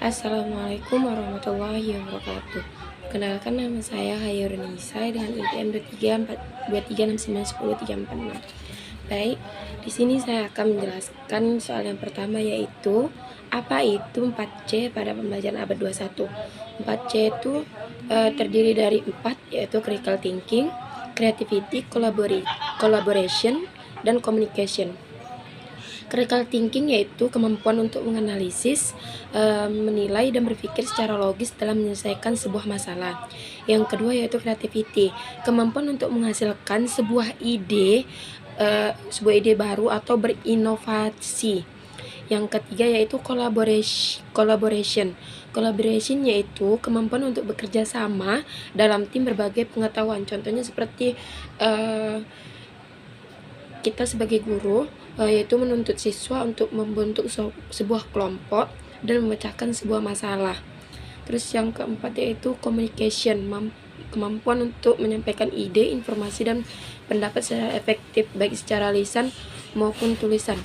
Assalamualaikum warahmatullahi wabarakatuh. Perkenalkan, nama saya Hayurunisa dengan IPM 2346910346. Baik, di sini saya akan menjelaskan soal yang pertama, yaitu apa itu 4C pada pembelajaran abad 21. 4C itu terdiri dari 4, yaitu critical thinking, creativity, collaboration, dan communication. Critical thinking yaitu kemampuan untuk menganalisis, menilai, dan berpikir secara logis dalam menyelesaikan sebuah masalah. Yang kedua yaitu creativity, kemampuan untuk menghasilkan sebuah ide baru atau berinovasi. Yang ketiga yaitu collaboration. Collaboration yaitu kemampuan untuk bekerja sama dalam tim berbagai pengetahuan. Contohnya seperti kita sebagai guru, yaitu menuntut siswa untuk membentuk sebuah kelompok dan memecahkan sebuah masalah. Terus yang keempat yaitu communication, kemampuan untuk menyampaikan ide, informasi, dan pendapat secara efektif, baik secara lisan maupun tulisan.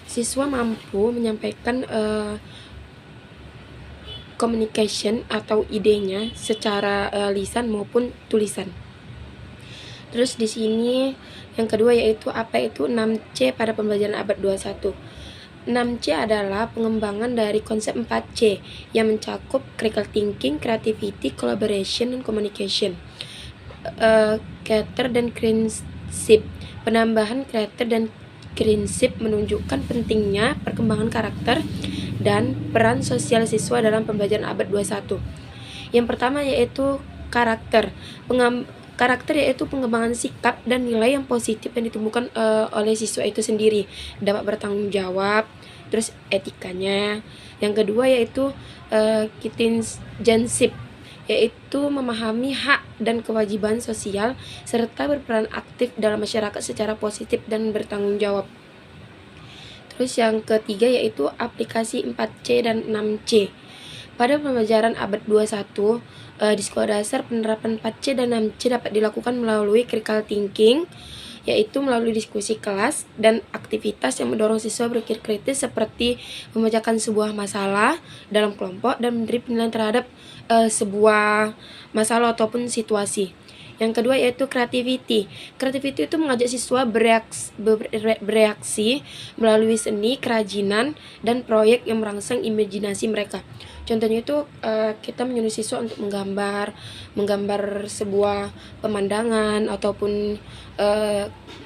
Siswa mampu menyampaikan communication atau idenya secara lisan maupun tulisan. Terus di sini yang kedua yaitu apa itu 6C pada pembelajaran abad 21. 6C adalah pengembangan dari konsep 4C yang mencakup critical thinking, creativity, collaboration, dan communication. Character dan prinsip. Penambahan character dan prinsip menunjukkan pentingnya perkembangan karakter dan peran sosial siswa dalam pembelajaran abad 21. Yang pertama yaitu karakter. Karakter yaitu pengembangan sikap dan nilai yang positif yang ditemukan oleh siswa itu sendiri, dapat bertanggung jawab, terus etikanya. Yang kedua yaitu citizenship, yaitu memahami hak dan kewajiban sosial serta berperan aktif dalam masyarakat secara positif dan bertanggung jawab. Terus yang ketiga yaitu aplikasi 4C dan 6C. Pada pembelajaran abad 21, di sekolah dasar penerapan 4C dan 6C dapat dilakukan melalui critical thinking, yaitu melalui diskusi kelas dan aktivitas yang mendorong siswa berpikir kritis seperti memecahkan sebuah masalah dalam kelompok dan memberi penilaian terhadap sebuah masalah ataupun situasi. Yang kedua yaitu creativity. Creativity itu mengajak siswa bereaksi melalui seni, kerajinan, dan proyek yang merangsang imajinasi mereka. Contohnya itu kita menyuruh siswa untuk menggambar sebuah pemandangan ataupun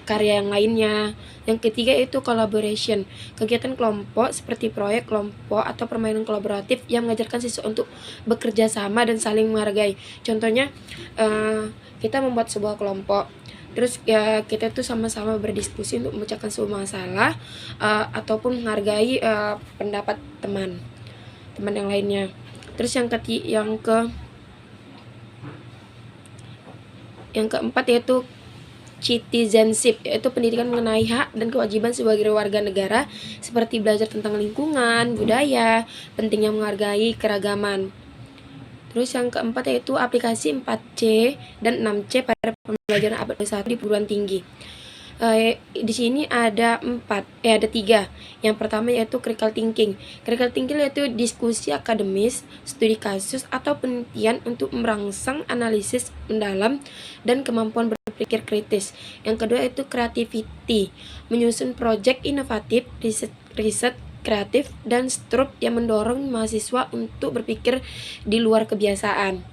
karya yang lainnya. Yang ketiga itu collaboration. Kegiatan kelompok seperti proyek kelompok atau permainan kolaboratif yang mengajarkan siswa untuk bekerja sama dan saling menghargai. Contohnya kita membuat sebuah kelompok, terus ya kita tuh sama-sama berdiskusi untuk memecahkan sebuah masalah ataupun menghargai pendapat teman yang lainnya. Terus yang keempat yaitu citizenship, yaitu pendidikan mengenai hak dan kewajiban sebagai warga negara, seperti belajar tentang lingkungan, budaya, pentingnya menghargai keragaman. Terus yang keempat yaitu aplikasi 4C dan 6C pada pembelajaran abad 21 di perguruan tinggi. Di sini ada 3. Yang pertama yaitu critical thinking. Critical thinking yaitu diskusi akademis, studi kasus, atau penelitian untuk merangsang analisis mendalam dan kemampuan berpikir kritis. Yang kedua yaitu creativity, menyusun proyek inovatif, riset kreatif, dan struktur yang mendorong mahasiswa untuk berpikir di luar kebiasaan.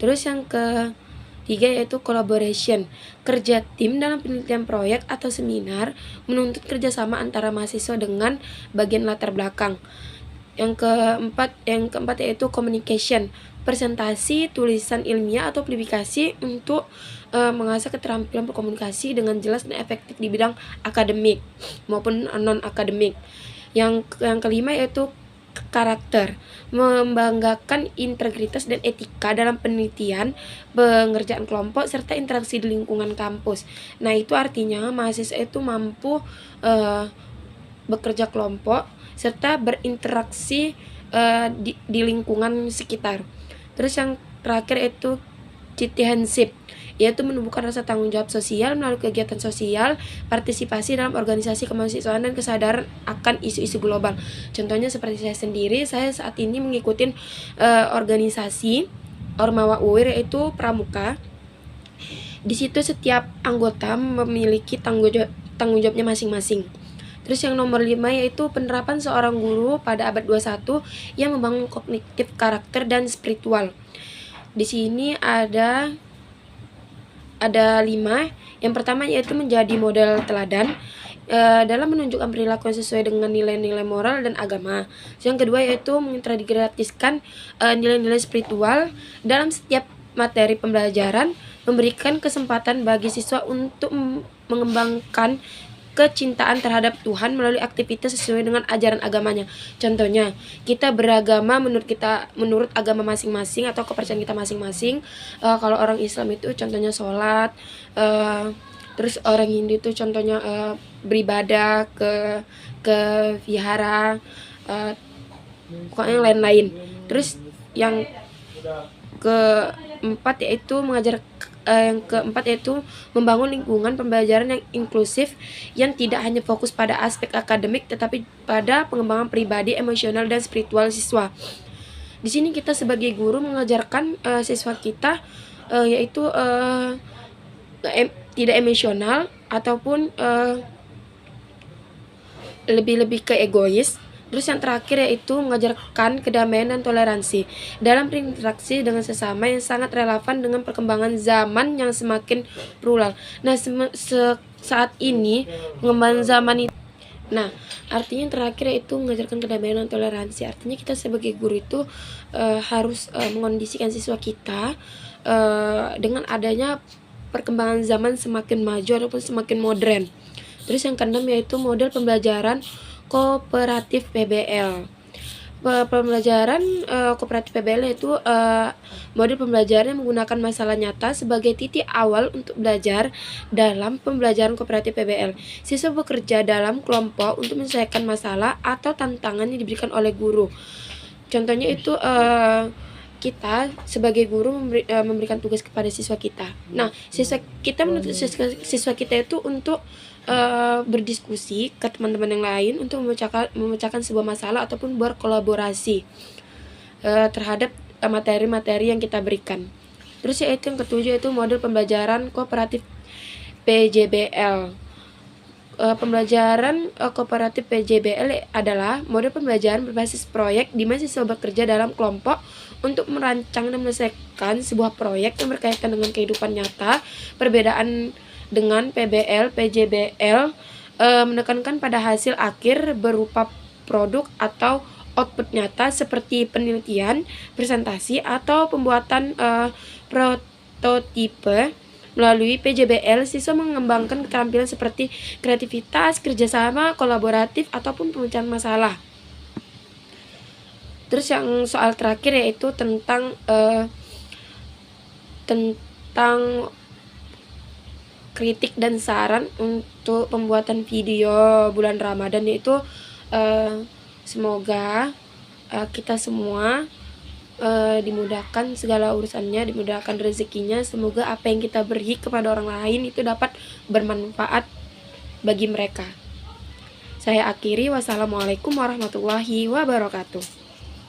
Terus yang ketiga yaitu collaboration, kerja tim dalam penelitian proyek atau seminar menuntut kerjasama antara mahasiswa dengan bagian latar belakang. Yang keempat yaitu communication, presentasi, tulisan ilmiah atau publikasi untuk mengasah keterampilan berkomunikasi dengan jelas dan efektif di bidang akademik maupun non akademik. Yang kelima yaitu karakter, membanggakan integritas dan etika dalam penelitian, pengerjaan kelompok, serta interaksi di lingkungan kampus. Nah, itu artinya mahasiswa itu mampu bekerja kelompok serta berinteraksi di lingkungan sekitar. Terus yang terakhir itu citizenship, yaitu menumbuhkan rasa tanggung jawab sosial melalui kegiatan sosial, partisipasi dalam organisasi kemahasiswaan, dan kesadaran akan isu-isu global. Contohnya seperti saya sendiri, saya saat ini mengikuti organisasi Ormawa UIR, yaitu Pramuka. Di situ setiap anggota memiliki tanggung jawabnya masing-masing. Terus yang nomor 5 yaitu penerapan seorang guru pada abad 21 yang membangun kognitif karakter dan spiritual. Di sini ada 5. Yang pertama yaitu menjadi model teladan dalam menunjukkan perilaku yang sesuai dengan nilai-nilai moral dan agama. Yang kedua yaitu mengintegrasikan nilai-nilai spiritual dalam setiap materi pembelajaran, memberikan kesempatan bagi siswa untuk mengembangkan kecintaan terhadap Tuhan melalui aktivitas sesuai dengan ajaran agamanya. Contohnya, kita beragama menurut agama masing-masing atau kepercayaan kita masing-masing. Kalau orang Islam itu contohnya sholat, terus orang Hindu itu contohnya beribadah ke vihara, pokoknya yang lain-lain. Terus yang keempat yaitu membangun lingkungan pembelajaran yang inklusif yang tidak hanya fokus pada aspek akademik tetapi pada pengembangan pribadi, emosional, dan spiritual siswa. Di sini kita sebagai guru mengajarkan siswa kita yaitu tidak emosional ataupun lebih ke egois. Terus yang terakhir yaitu mengajarkan kedamaian dan toleransi dalam berinteraksi dengan sesama yang sangat relevan dengan perkembangan zaman yang semakin plural. Nah, saat ini pengembangan zaman itu. Nah, artinya yang terakhir yaitu mengajarkan kedamaian dan toleransi. Artinya kita sebagai guru itu harus mengondisikan siswa kita dengan adanya perkembangan zaman semakin maju ataupun semakin modern. Terus yang keenam yaitu model pembelajaran kooperatif PBL. Pembelajaran kooperatif PBL yaitu model pembelajaran yang menggunakan masalah nyata sebagai titik awal untuk belajar dalam pembelajaran kooperatif PBL. Siswa bekerja dalam kelompok untuk menyelesaikan masalah atau tantangan yang diberikan oleh guru. Contohnya itu kita sebagai guru memberikan tugas kepada siswa kita. Nah, siswa kita menuntut siswa kita itu untuk berdiskusi ke teman-teman yang lain untuk memecahkan sebuah masalah ataupun berkolaborasi terhadap materi-materi yang kita berikan. Terus yaitu yang ketujuh itu model pembelajaran kooperatif PJBL. Pembelajaran kooperatif PJBL adalah model pembelajaran berbasis proyek di mana siswa bekerja dalam kelompok untuk merancang dan menyelesaikan sebuah proyek yang berkaitan dengan kehidupan nyata. Perbedaan dengan PBL, PJBL menekankan pada hasil akhir berupa produk atau output nyata seperti penelitian, presentasi, atau pembuatan prototipe. Melalui PJBL, siswa mengembangkan keterampilan seperti kreativitas, kerjasama, kolaboratif, ataupun pemecahan masalah. Terus yang soal terakhir yaitu tentang kritik dan saran untuk pembuatan video bulan Ramadan, yaitu semoga kita semua dimudahkan segala urusannya, dimudahkan rezekinya. Semoga apa yang kita beri kepada orang lain itu dapat bermanfaat bagi mereka. Saya akhiri, wassalamualaikum warahmatullahi wabarakatuh.